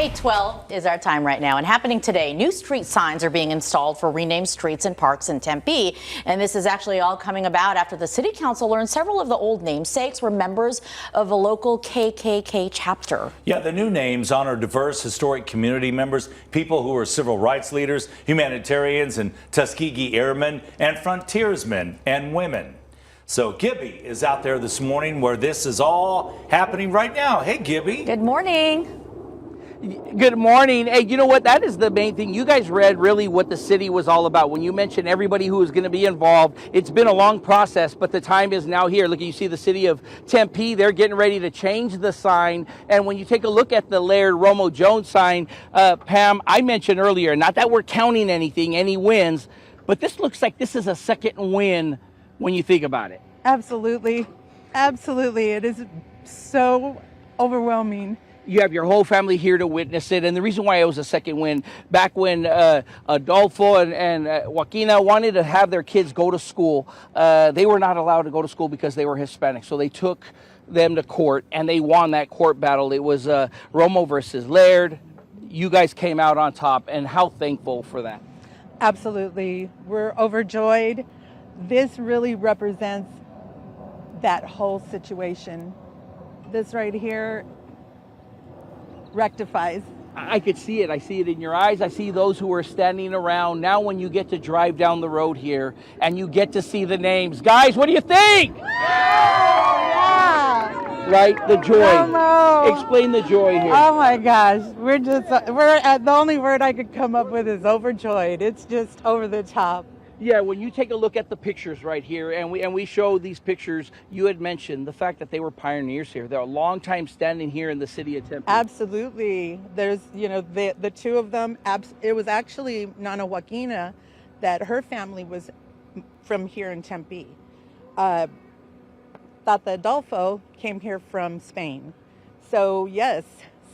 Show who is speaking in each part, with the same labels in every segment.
Speaker 1: 8:12 is our time right now, and happening today, new street signs are being installed for renamed streets and parks in Tempe. And this is actually all coming about after the city council learned several of the old namesakes were members of a local KKK chapter.
Speaker 2: Yeah, the new names honor diverse historic community members, people who were civil rights leaders, humanitarians, and Tuskegee Airmen, and frontiersmen and women. So Gibby is out there this morning where this is all happening right now. Hey, Gibby.
Speaker 1: Good morning.
Speaker 3: Good morning. Hey, you know what? That is the main thing. You guys read really what the city was all about. When you mentioned everybody who is going to be involved, it's been a long process, but the time is now here. Look, you see the city of Tempe. They're getting ready to change the sign. And when you take a look at the Laird Romo Jones sign, Pam, I mentioned earlier, not that we're counting anything, any wins, but this looks like this is a second win when you think about it.
Speaker 4: Absolutely. Absolutely. It is so overwhelming.
Speaker 3: You have your whole family here to witness it. And the reason why it was a second win, back when Adolfo and Joaquina wanted to have their kids go to school, they were not allowed to go to school because they were Hispanic. So they took them to court, and they won that court battle. It was Romo versus Laird. You guys came out on top, and how thankful for that.
Speaker 4: Absolutely. We're overjoyed. This really represents that whole situation. This right here rectifies.
Speaker 3: I could see it. I see it in your eyes. I see those who are standing around. Now when you get to drive down the road here and you get to see the names. Guys, what do you think?
Speaker 4: Yeah.
Speaker 3: Right? The joy.
Speaker 4: Hello.
Speaker 3: Explain the joy here.
Speaker 4: Oh my gosh. The only word I could come up with is overjoyed. It's just over the top.
Speaker 3: Yeah, when you take a look at the pictures right here, and we show these pictures, you had mentioned the fact that they were pioneers here. They're a long time standing here in the city of Tempe.
Speaker 4: Absolutely. There's, the two of them. It was actually Nana Joaquina that her family was from here in Tempe. Tata Adolfo came here from Spain. So yes,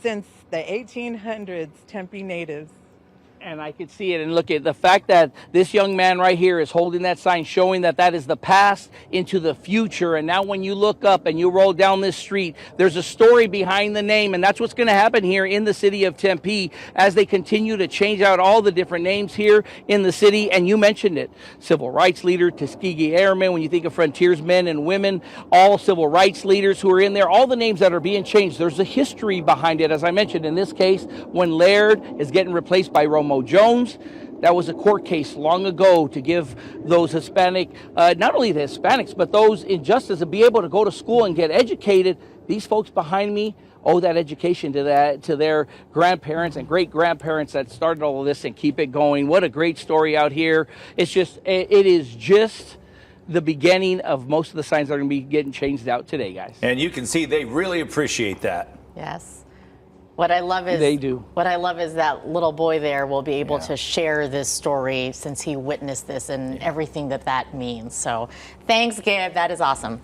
Speaker 4: since the 1800s, Tempe natives.
Speaker 3: And I could see it. And look at the fact that this young man right here is holding that sign, showing that that is the past into the future. And now when you look up and you roll down this street, there's a story behind the name. And that's what's going to happen here in the city of Tempe as they continue to change out all the different names here in the city. And you mentioned it, civil rights leader, Tuskegee Airmen. When you think of frontiersmen and women, all civil rights leaders who are in there, all the names that are being changed, there's a history behind it. As I mentioned, in this case, when Laird is getting replaced by Romo Jones, that was a court case long ago to give those Hispanic, not only the Hispanics, but those in justice to be able to go to school and get educated. These folks behind me owe that education to their grandparents and great grandparents that started all of this and keep it going. What a great story out here. It is just the beginning of most of the signs that are going to be getting changed out today, guys.
Speaker 2: And you can see they really appreciate that.
Speaker 1: Yes. What I love is
Speaker 3: they do.
Speaker 1: What I love is that little boy there will be able to share this story since he witnessed this and everything that means. So thanks, Gib. That is awesome.